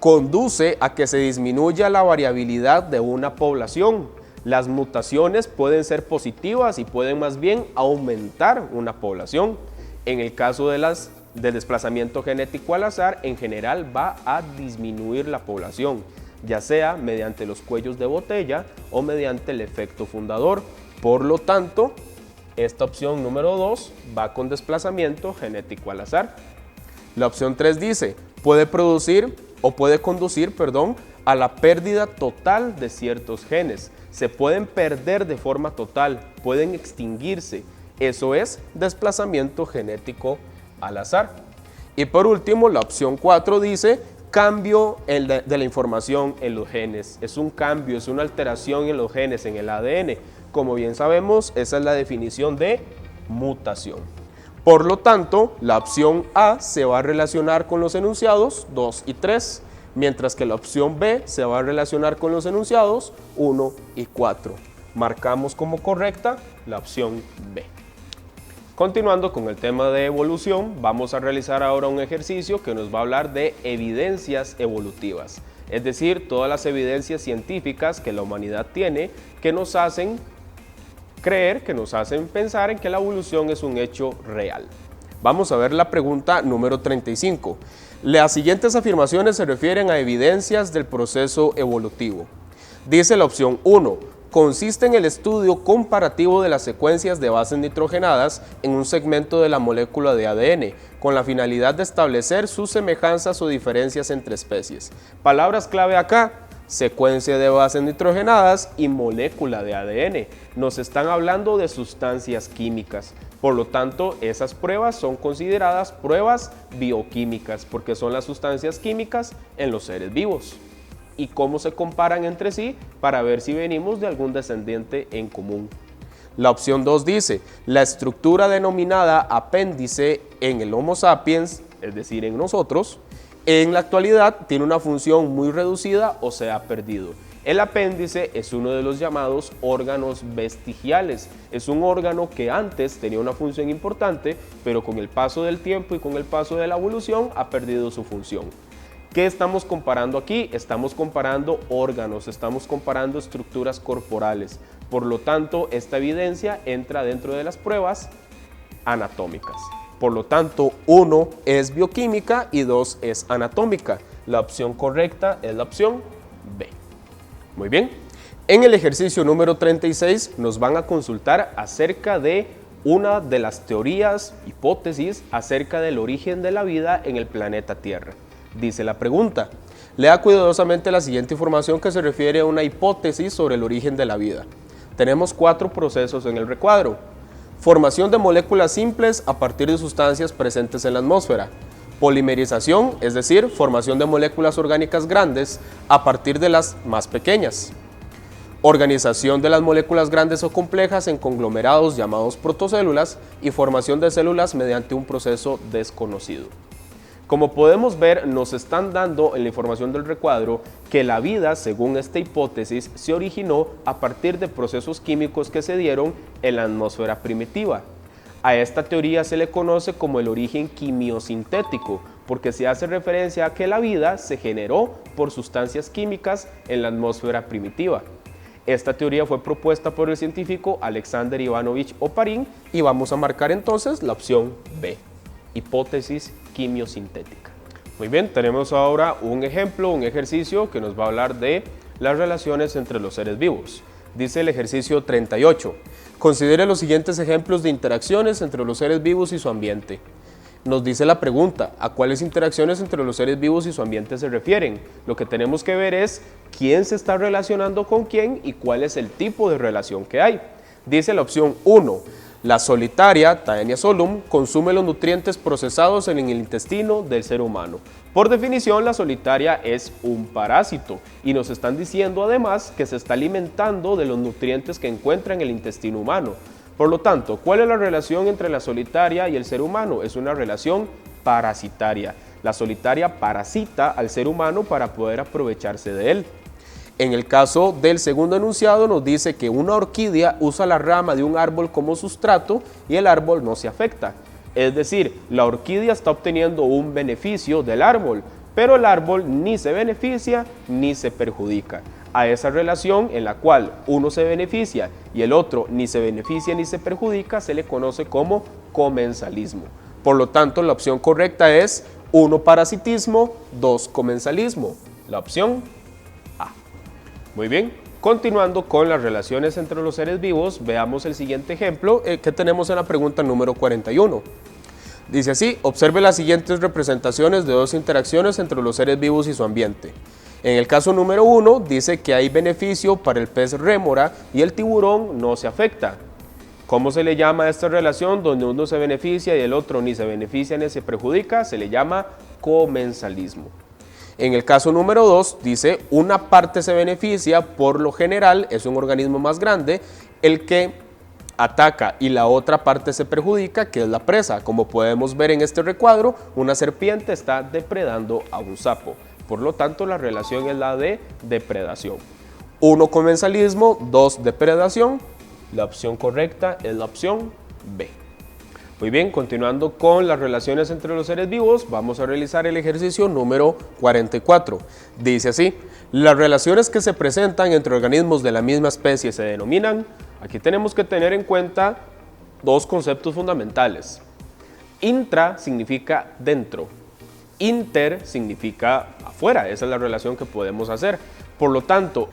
conduce a que se disminuya la variabilidad de una población. Las mutaciones pueden ser positivas y pueden más bien aumentar una población. En el caso del desplazamiento genético al azar, en general va a disminuir la población, ya sea mediante los cuellos de botella o mediante el efecto fundador. Por lo tanto, esta opción número 2 va con desplazamiento genético al azar. La opción 3 dice, puede conducir a la pérdida total de ciertos genes. Se pueden perder de forma total, pueden extinguirse. Eso es desplazamiento genético al azar. Y por último, la opción 4 dice cambio de la información en los genes. Es un cambio, es una alteración en los genes, en el ADN. Como bien sabemos, esa es la definición de mutación. Por lo tanto, la opción A se va a relacionar con los enunciados 2 y 3, mientras que la opción B se va a relacionar con los enunciados 1 y 4. Marcamos como correcta la opción B. Continuando con el tema de evolución, vamos a realizar ahora un ejercicio que nos va a hablar de evidencias evolutivas, es decir, todas las evidencias científicas que la humanidad tiene que nos hacen creer, que nos hacen pensar en que la evolución es un hecho real. Vamos a ver la pregunta número 35. Las siguientes afirmaciones se refieren a evidencias del proceso evolutivo. Dice la opción 1, consiste en el estudio comparativo de las secuencias de bases nitrogenadas en un segmento de la molécula de ADN, con la finalidad de establecer sus semejanzas o diferencias entre especies. Palabras clave acá: secuencia de bases nitrogenadas y molécula de ADN. Nos están hablando de sustancias químicas. Por lo tanto, esas pruebas son consideradas pruebas bioquímicas, porque son las sustancias químicas en los seres vivos. Y cómo se comparan entre sí para ver si venimos de algún descendiente en común. La opción 2 dice: la estructura denominada apéndice en el Homo sapiens, es decir, en nosotros, en la actualidad tiene una función muy reducida o se ha perdido. El apéndice es uno de los llamados órganos vestigiales. Es un órgano que antes tenía una función importante, pero con el paso del tiempo y con el paso de la evolución ha perdido su función. ¿Qué estamos comparando aquí? Estamos comparando órganos, estamos comparando estructuras corporales. Por lo tanto, esta evidencia entra dentro de las pruebas anatómicas. Por lo tanto, 1 es bioquímica y 2 es anatómica. La opción correcta es la opción B. Muy bien. En el ejercicio número 36 nos van a consultar acerca de una de las teorías, hipótesis, acerca del origen de la vida en el planeta Tierra. Dice la pregunta: lea cuidadosamente la siguiente información que se refiere a una hipótesis sobre el origen de la vida. Tenemos 4 procesos en el recuadro. Formación de moléculas simples a partir de sustancias presentes en la atmósfera. Polimerización, es decir, formación de moléculas orgánicas grandes a partir de las más pequeñas. Organización de las moléculas grandes o complejas en conglomerados llamados protocélulas y formación de células mediante un proceso desconocido. Como podemos ver, nos están dando en la información del recuadro que la vida, según esta hipótesis, se originó a partir de procesos químicos que se dieron en la atmósfera primitiva. A esta teoría se le conoce como el origen quimiosintético, porque se hace referencia a que la vida se generó por sustancias químicas en la atmósfera primitiva. Esta teoría fue propuesta por el científico Alexander Ivanovich Oparin y vamos a marcar entonces la opción B, hipótesis quimiosintética. Muy bien, tenemos ahora un ejemplo, un ejercicio que nos va a hablar de las relaciones entre los seres vivos. Dice el ejercicio 38. Considere los siguientes ejemplos de interacciones entre los seres vivos y su ambiente. Nos dice la pregunta: ¿a cuáles interacciones entre los seres vivos y su ambiente se refieren? Lo que tenemos que ver es quién se está relacionando con quién y cuál es el tipo de relación que hay. Dice la opción 1. La solitaria, Taenia solum, consume los nutrientes procesados en el intestino del ser humano. Por definición, la solitaria es un parásito y nos están diciendo además que se está alimentando de los nutrientes que encuentra en el intestino humano. Por lo tanto, ¿cuál es la relación entre la solitaria y el ser humano? Es una relación parasitaria. La solitaria parasita al ser humano para poder aprovecharse de él. En el caso del segundo enunciado nos dice que una orquídea usa la rama de un árbol como sustrato y el árbol no se afecta. Es decir, la orquídea está obteniendo un beneficio del árbol, pero el árbol ni se beneficia ni se perjudica. A esa relación en la cual uno se beneficia y el otro ni se beneficia ni se perjudica se le conoce como comensalismo. Por lo tanto, la opción correcta es 1 parasitismo, 2 comensalismo. La opción A. Muy bien, continuando con las relaciones entre los seres vivos, veamos el siguiente ejemplo que tenemos en la pregunta número 41. Dice así: observe las siguientes representaciones de 2 interacciones entre los seres vivos y su ambiente. En el caso número 1 dice que hay beneficio para el pez rémora y el tiburón no se afecta. ¿Cómo se le llama a esta relación donde uno se beneficia y el otro ni se beneficia ni se perjudica? Se le llama comensalismo. En el caso número 2 dice una parte se beneficia, por lo general es un organismo más grande el que ataca y la otra parte se perjudica, que es la presa. Como podemos ver en este recuadro, una serpiente está depredando a un sapo. Por lo tanto, la relación es la de depredación. 1 comensalismo, 2 depredación. La opción correcta es la opción B. Muy bien, continuando con las relaciones entre los seres vivos, vamos a realizar el ejercicio número 44. Dice así: las relaciones que se presentan entre organismos de la misma especie se denominan. Aquí tenemos que tener en cuenta 2 conceptos fundamentales. Intra significa dentro, inter significa afuera, esa es la relación que podemos hacer. Por lo tanto,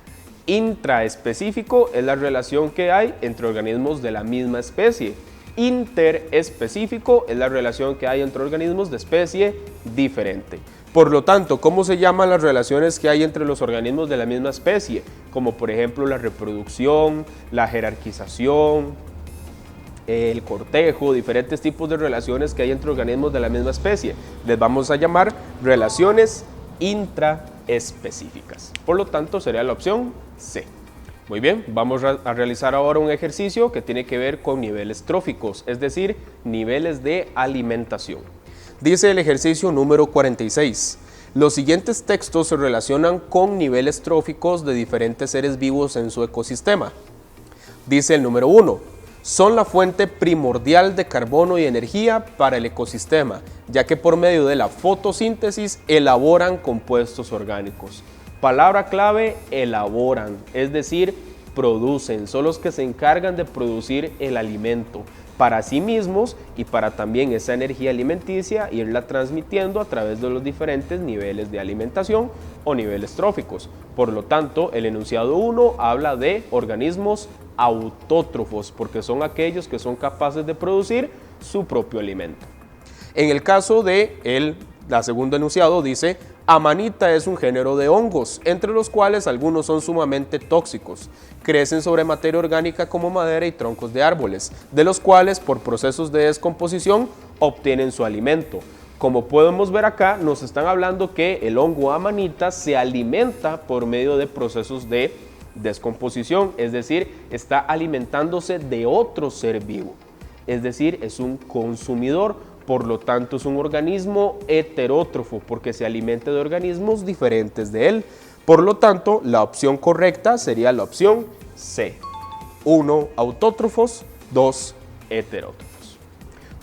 Intraespecífico es la relación que hay entre organismos de la misma especie. Interespecífico es la relación que hay entre organismos de especie diferente. Por lo tanto, ¿cómo se llaman las relaciones que hay entre los organismos de la misma especie? Como por ejemplo la reproducción, la jerarquización, el cortejo, diferentes tipos de relaciones que hay entre organismos de la misma especie. Les vamos a llamar relaciones intraespecíficas. Por lo tanto, sería la opción C. Muy bien, vamos a realizar ahora un ejercicio que tiene que ver con niveles tróficos, es decir, niveles de alimentación. Dice el ejercicio número 46. Los siguientes textos se relacionan con niveles tróficos de diferentes seres vivos en su ecosistema. Dice el número 1. Son la fuente primordial de carbono y energía para el ecosistema, ya que por medio de la fotosíntesis elaboran compuestos orgánicos. Palabra clave, elaboran, es decir, producen, son los que se encargan de producir el alimento para sí mismos y para también esa energía alimenticia irla transmitiendo a través de los diferentes niveles de alimentación o niveles tróficos. Por lo tanto, el enunciado 1 habla de organismos autótrofos, porque son aquellos que son capaces de producir su propio alimento. En el caso de la segunda enunciado dice: Amanita es un género de hongos, entre los cuales algunos son sumamente tóxicos. Crecen sobre materia orgánica como madera y troncos de árboles, de los cuales por procesos de descomposición obtienen su alimento. Como podemos ver acá, nos están hablando que el hongo amanita se alimenta por medio de procesos de descomposición, es decir, está alimentándose de otro ser vivo, es decir, es un consumidor. Por lo tanto, es un organismo heterótrofo porque se alimenta de organismos diferentes de él. Por lo tanto, la opción correcta sería la opción C. 1 autótrofos, 2 heterótrofos.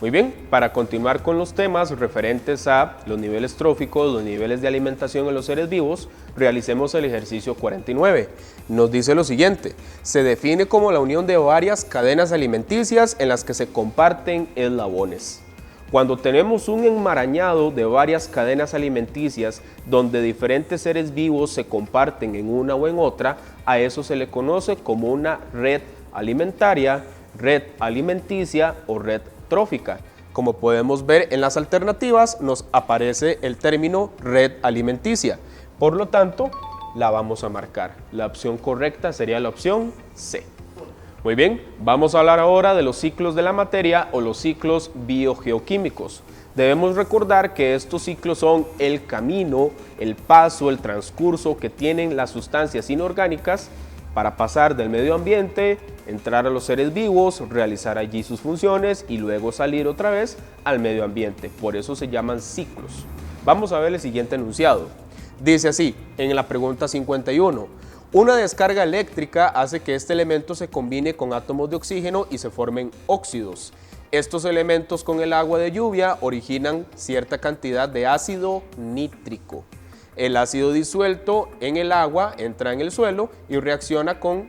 Muy bien, para continuar con los temas referentes a los niveles tróficos, los niveles de alimentación en los seres vivos, realicemos el ejercicio 49. Nos dice lo siguiente: se define como la unión de varias cadenas alimenticias en las que se comparten eslabones. Cuando tenemos un enmarañado de varias cadenas alimenticias donde diferentes seres vivos se comparten en una o en otra, a eso se le conoce como una red alimentaria, red alimenticia o red trófica. Como podemos ver en las alternativas, nos aparece el término red alimenticia. Por lo tanto, la vamos a marcar. La opción correcta sería la opción C. Muy bien, vamos a hablar ahora de los ciclos de la materia o los ciclos biogeoquímicos. Debemos recordar que estos ciclos son el camino, el paso, el transcurso que tienen las sustancias inorgánicas para pasar del medio ambiente, entrar a los seres vivos, realizar allí sus funciones y luego salir otra vez al medio ambiente. Por eso se llaman ciclos. Vamos a ver el siguiente enunciado. Dice así, en la pregunta 51. Una descarga eléctrica hace que este elemento se combine con átomos de oxígeno y se formen óxidos. Estos elementos con el agua de lluvia originan cierta cantidad de ácido nítrico. El ácido disuelto en el agua entra en el suelo y reacciona con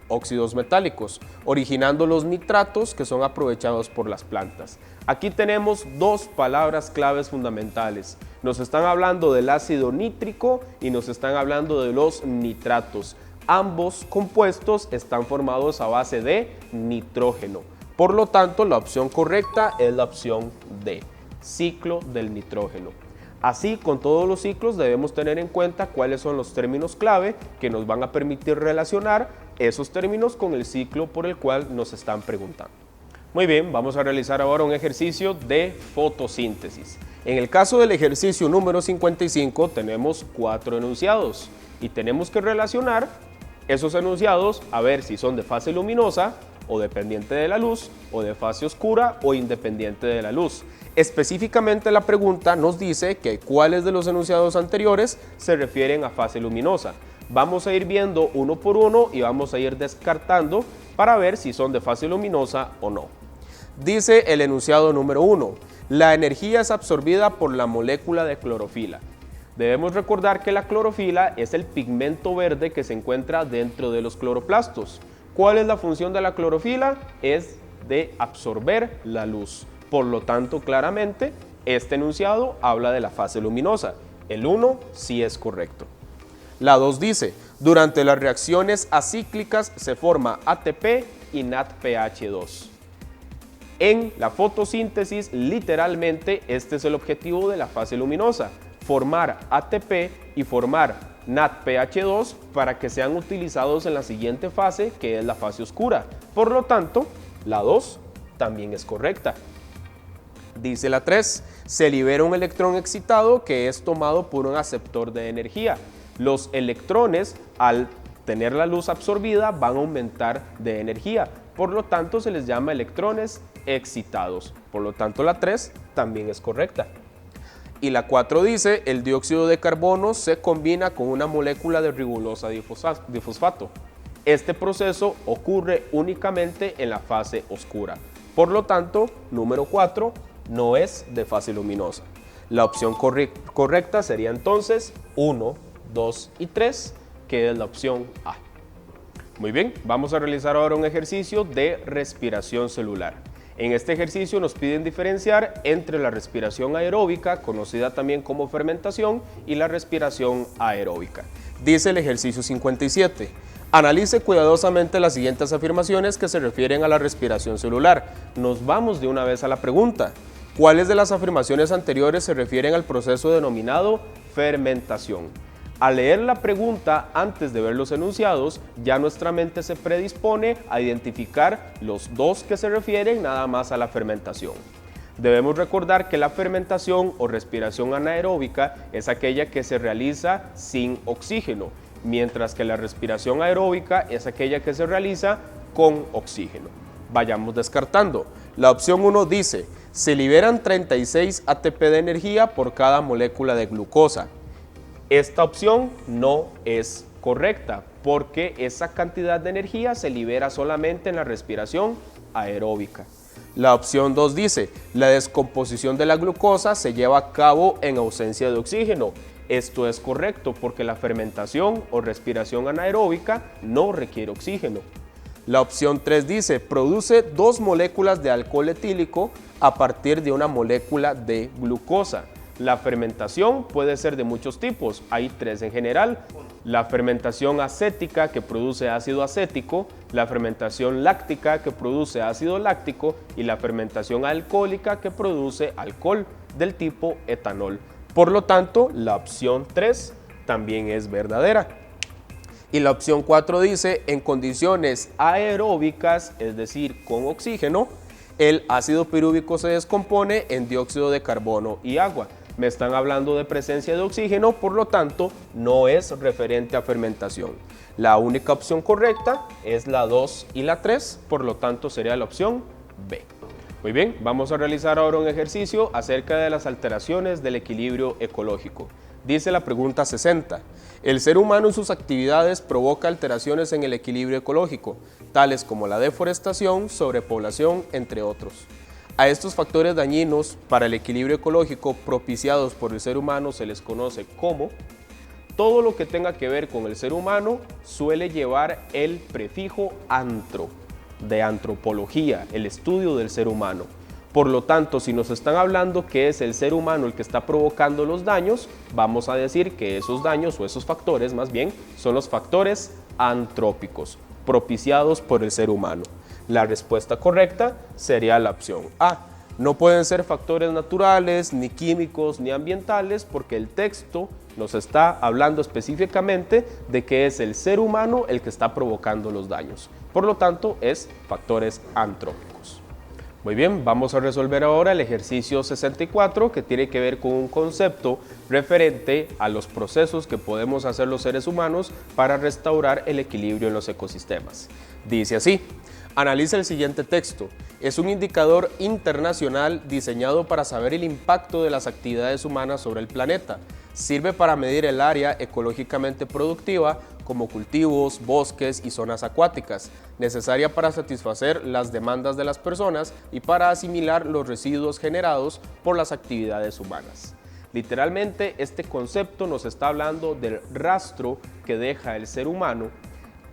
óxidos metálicos, originando los nitratos que son aprovechados por las plantas. Aquí tenemos dos palabras claves fundamentales. Nos están hablando del ácido nítrico y nos están hablando de los nitratos. Ambos compuestos están formados a base de nitrógeno. Por lo tanto, la opción correcta es la opción D, ciclo del nitrógeno. Así, con todos los ciclos debemos tener en cuenta cuáles son los términos clave que nos van a permitir relacionar esos términos con el ciclo por el cual nos están preguntando. Muy bien, vamos a realizar ahora un ejercicio de fotosíntesis. En el caso del ejercicio número 55 tenemos 4 enunciados y tenemos que relacionar esos enunciados a ver si son de fase luminosa o dependiente de la luz, o de fase oscura o independiente de la luz. Específicamente la pregunta nos dice que cuáles de los enunciados anteriores se refieren a fase luminosa. Vamos a ir viendo uno por uno y vamos a ir descartando para ver si son de fase luminosa o no. Dice el enunciado número 1, la energía es absorbida por la molécula de clorofila. Debemos recordar que la clorofila es el pigmento verde que se encuentra dentro de los cloroplastos. ¿Cuál es la función de la clorofila? Es de absorber la luz. Por lo tanto, claramente, este enunciado habla de la fase luminosa. El 1 sí es correcto. La 2 dice, Durante las reacciones acíclicas se forma ATP y NADPH2. En la fotosíntesis, literalmente, este es el objetivo de la fase luminosa, formar ATP y formar NADPH2 para que sean utilizados en la siguiente fase, que es la fase oscura. Por lo tanto, la 2 también es correcta. Dice la 3, se libera un electrón excitado que es tomado por un aceptor de energía. Los electrones, al tener la luz absorbida, van a aumentar de energía. Por lo tanto, se les llama electrones excitados. Por lo tanto, la 3 también es correcta. Y la 4 dice, el dióxido de carbono se combina con una molécula de ribosa difosfato. Este proceso ocurre únicamente en la fase oscura. Por lo tanto, número 4 no es de fase luminosa. La opción correcta sería entonces 1, 2 y 3, que es la opción A. Muy bien, vamos a realizar ahora un ejercicio de respiración celular. En este ejercicio nos piden diferenciar entre la respiración aeróbica, conocida también como fermentación, y la respiración aeróbica. Dice el ejercicio 57. Analice cuidadosamente las siguientes afirmaciones que se refieren a la respiración celular. Nos vamos de una vez a la pregunta. ¿Cuáles de las afirmaciones anteriores se refieren al proceso denominado fermentación? Al leer la pregunta antes de ver los enunciados, ya nuestra mente se predispone a identificar los dos que se refieren nada más a la fermentación. Debemos recordar que la fermentación o respiración anaeróbica es aquella que se realiza sin oxígeno, mientras que la respiración aeróbica es aquella que se realiza con oxígeno. Vayamos descartando. La opción 1 dice, se liberan 36 ATP de energía por cada molécula de glucosa. Esta opción no es correcta porque esa cantidad de energía se libera solamente en la respiración aeróbica. La opción 2 dice, la descomposición de la glucosa se lleva a cabo en ausencia de oxígeno. Esto es correcto porque la fermentación o respiración anaeróbica no requiere oxígeno. La opción 3 dice, produce 2 moléculas de alcohol etílico a partir de una molécula de glucosa. La fermentación puede ser de muchos tipos, hay 3 en general. La fermentación acética que produce ácido acético, la fermentación láctica que produce ácido láctico y la fermentación alcohólica que produce alcohol del tipo etanol. Por lo tanto, la opción 3 también es verdadera. Y la opción 4 dice, en condiciones aeróbicas, es decir, con oxígeno, el ácido pirúvico se descompone en dióxido de carbono y agua. Me están hablando de presencia de oxígeno, por lo tanto, no es referente a fermentación. La única opción correcta es la 2 y la 3, por lo tanto, sería la opción B. Muy bien, vamos a realizar ahora un ejercicio acerca de las alteraciones del equilibrio ecológico. Dice la pregunta 60. El ser humano y sus actividades provoca alteraciones en el equilibrio ecológico, tales como la deforestación, sobrepoblación, entre otros. A estos factores dañinos para el equilibrio ecológico propiciados por el ser humano se les conoce como. Todo lo que tenga que ver con el ser humano suele llevar el prefijo antro, de antropología, el estudio del ser humano. Por lo tanto, si nos están hablando que es el ser humano el que está provocando los daños, vamos a decir que esos daños o esos factores más bien son los factores antrópicos, propiciados por el ser humano. La respuesta correcta sería la opción A. No pueden ser factores naturales, ni químicos, ni ambientales, porque el texto nos está hablando específicamente de que es el ser humano el que está provocando los daños. Por lo tanto, es factores antrópicos. Muy bien, vamos a resolver ahora el ejercicio 64, que tiene que ver con un concepto referente a los procesos que podemos hacer los seres humanos para restaurar el equilibrio en los ecosistemas. Dice así. Analiza el siguiente texto. Es un indicador internacional diseñado para saber el impacto de las actividades humanas sobre el planeta. Sirve para medir el área ecológicamente productiva, como cultivos, bosques y zonas acuáticas, necesaria para satisfacer las demandas de las personas y para asimilar los residuos generados por las actividades humanas. Literalmente, este concepto nos está hablando del rastro que deja el ser humano.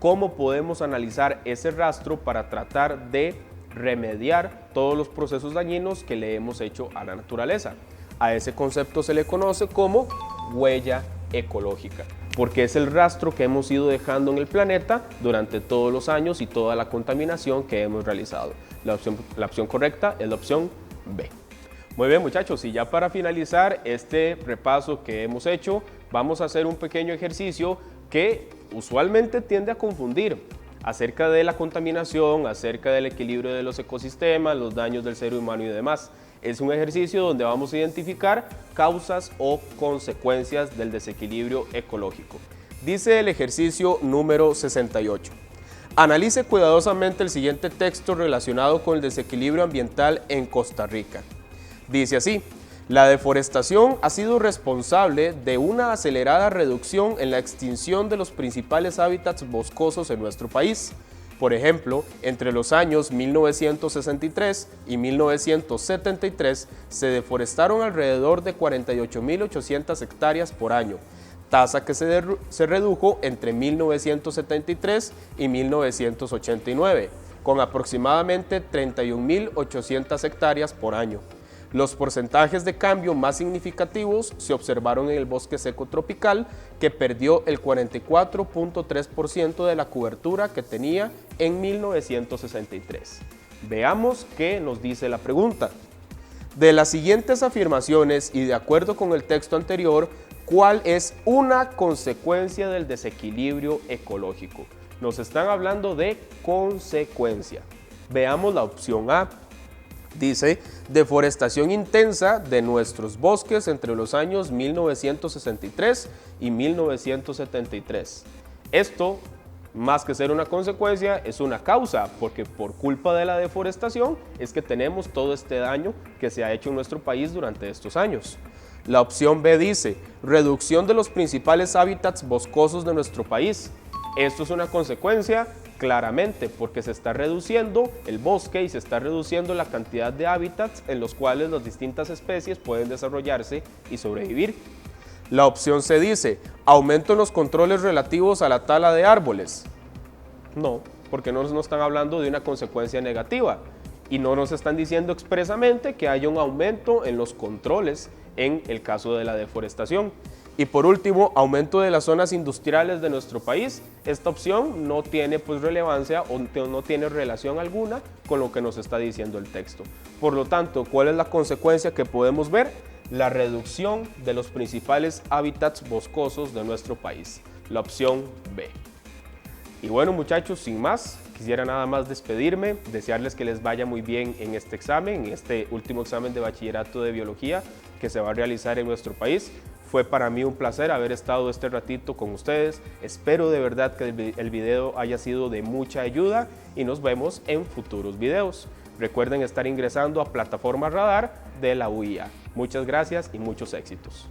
¿Cómo podemos analizar ese rastro para tratar de remediar todos los procesos dañinos que le hemos hecho a la naturaleza? A ese concepto se le conoce como huella ecológica. porque es el rastro que hemos ido dejando en el planeta durante todos los años y toda la contaminación que hemos realizado. La opción correcta es la opción B. Muy bien, muchachos, y ya para finalizar este repaso que hemos hecho, vamos a hacer un pequeño ejercicio que usualmente tiende a confundir acerca de la contaminación, acerca del equilibrio de los ecosistemas, los daños del ser humano y demás. Es un ejercicio donde vamos a identificar causas o consecuencias del desequilibrio ecológico. Dice el ejercicio número 68. Analice cuidadosamente el siguiente texto relacionado con el desequilibrio ambiental en Costa Rica. Dice así: la deforestación ha sido responsable de una acelerada reducción en la extinción de los principales hábitats boscosos en nuestro país. Por ejemplo, entre los años 1963 y 1973 se deforestaron alrededor de 48.800 hectáreas por año, tasa que se redujo entre 1973 y 1989, con aproximadamente 31.800 hectáreas por año. Los porcentajes de cambio más significativos se observaron en el bosque seco tropical, que perdió el 44.3% de la cobertura que tenía en 1963. Veamos qué nos dice la pregunta. De las siguientes afirmaciones y de acuerdo con el texto anterior, ¿cuál es una consecuencia del desequilibrio ecológico? Nos están hablando de consecuencia. Veamos la opción A. Dice, deforestación intensa de nuestros bosques entre los años 1963 y 1973. Esto, más que ser una consecuencia, es una causa, porque por culpa de la deforestación es que tenemos todo este daño que se ha hecho en nuestro país durante estos años. La opción B dice, reducción de los principales hábitats boscosos de nuestro país. Esto es una consecuencia, claramente, porque se está reduciendo el bosque y se está reduciendo la cantidad de hábitats en los cuales las distintas especies pueden desarrollarse y sobrevivir. La opción C dice, aumento en los controles relativos a la tala de árboles. No, porque no nos están hablando de una consecuencia negativa y no nos están diciendo expresamente que haya un aumento en los controles en el caso de la deforestación. Y por último, aumento de las zonas industriales de nuestro país. Esta opción no tiene relevancia o no tiene relación alguna con lo que nos está diciendo el texto. Por lo tanto, ¿cuál es la consecuencia que podemos ver? La reducción de los principales hábitats boscosos de nuestro país. La opción B. Y bueno, muchachos, sin más, quisiera nada más despedirme, desearles que les vaya muy bien en este examen, en este último examen de bachillerato de biología que se va a realizar en nuestro país. Fue para mí un placer haber estado este ratito con ustedes. Espero de verdad que el video haya sido de mucha ayuda y nos vemos en futuros videos. Recuerden estar ingresando a Plataforma Radar de la UIA. Muchas gracias y muchos éxitos.